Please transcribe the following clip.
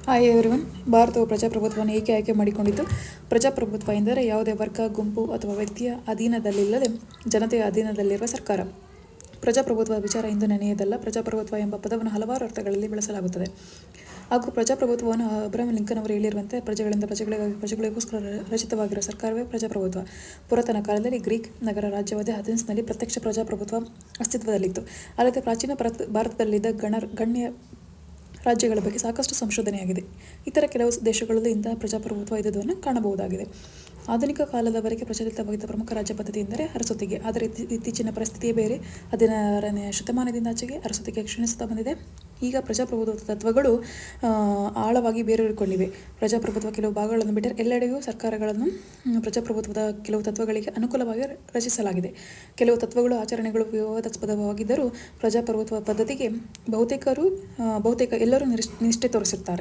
Hi everyone. ಭಾರತವು ಪ್ರಜಾಪ್ರಭುತ್ವವನ್ನು ಏಕೆ ಆಯ್ಕೆ ಮಾಡಿಕೊಂಡಿತು? ಪ್ರಜಾಪ್ರಭುತ್ವ ಎಂದರೆ ಯಾವುದೇ ವರ್ಗ, ಗುಂಪು ಅಥವಾ ವ್ಯಕ್ತಿಯ ಅಧೀನದಲ್ಲಿಲ್ಲದೆ ಜನತೆಯ ಅಧೀನದಲ್ಲಿರುವ ಸರ್ಕಾರ. ಪ್ರಜಾಪ್ರಭುತ್ವ ವಿಚಾರ ಇಂದು ನೆನೆಯದಲ್ಲ. ಪ್ರಜಾಪ್ರಭುತ್ವ ಎಂಬ ಪದವನ್ನು ಹಲವಾರು ಅರ್ಥಗಳಲ್ಲಿ ಬಳಸಲಾಗುತ್ತದೆ. ಹಾಗೂ ಪ್ರಜಾಪ್ರಭುತ್ವವನ್ನು ಅಬ್ರಹಂ ಲಿಂಕನ್ ಅವರು ಹೇಳಿರುವಂತೆ, ಪ್ರಜೆಗಳಿಂದ ಪ್ರಜೆಗಳಿಗಾಗಿ ಪ್ರಜೆಗಳಿಗೋಸ್ಕರ ರಚಿತವಾಗಿರುವ ಸರ್ಕಾರವೇ ಪ್ರಜಾಪ್ರಭುತ್ವ. ಪುರಾತನ ಕಾಲದಲ್ಲಿ ಗ್ರೀಕ್ ನಗರ ರಾಜ್ಯವಾದ ಅಥೆನ್ಸ್ನಲ್ಲಿ ಪ್ರತ್ಯಕ್ಷ ಪ್ರಜಾಪ್ರಭುತ್ವ ಅಸ್ತಿತ್ವದಲ್ಲಿತ್ತು. ಅಲ್ಲದೆ ಪ್ರಾಚೀನ ಭಾರತದಲ್ಲಿದ್ದ ಗಣ್ಯ ರಾಜ್ಯಗಳ ಬಗ್ಗೆ ಸಾಕಷ್ಟು ಸಂಶೋಧನೆಯಾಗಿದೆ. ಇತರ ಕೆಲವು ದೇಶಗಳಲ್ಲೂ ಇಂತಹ ಪ್ರಜಾಪ್ರಭುತ್ವ ಇದ್ದುದನ್ನು ಕಾಣಬಹುದಾಗಿದೆ. ಆಧುನಿಕ ಕಾಲದವರೆಗೆ ಪ್ರಚಲಿತವಾಗಿದ್ದ ಪ್ರಮುಖ ರಾಜ್ಯ ಪದ್ಧತಿ ಎಂದರೆ ಅರಸೊತ್ತಿಗೆ. ಆದರೆ ಇತ್ತೀಚಿನ ಪರಿಸ್ಥಿತಿಯೇ ಬೇರೆ. 16ನೇ ಶತಮಾನದಿಂದಾಚೆಗೆ ಅರಸೊತ್ತಿಗೆ ಕ್ಷೀಣಿಸುತ್ತಾ ಬಂದಿದೆ. ಈಗ ಪ್ರಜಾಪ್ರಭುತ್ವದ ತತ್ವಗಳು ಆಳವಾಗಿ ಬೇರೂರಿಕೊಂಡಿವೆ. ಪ್ರಜಾಪ್ರಭುತ್ವ ಕೆಲವು ಭಾಗಗಳನ್ನು ಬಿಟ್ಟರೆ ಎಲ್ಲೆಡೆಯೂ ಸರ್ಕಾರಗಳನ್ನು ಪ್ರಜಾಪ್ರಭುತ್ವದ ಕೆಲವು ತತ್ವಗಳಿಗೆ ಅನುಕೂಲವಾಗಿ ರಚಿಸಲಾಗಿದೆ. ಕೆಲವು ತತ್ವಗಳು, ಆಚರಣೆಗಳು ವಿವಾದಾಸ್ಪದವಾಗಿದ್ದರೂ ಪ್ರಜಾಪ್ರಭುತ್ವ ಪದ್ಧತಿಗೆ ಬಹುತೇಕ ಎಲ್ಲರೂ ನಿಷ್ಠೆ ತೋರಿಸುತ್ತಾರೆ.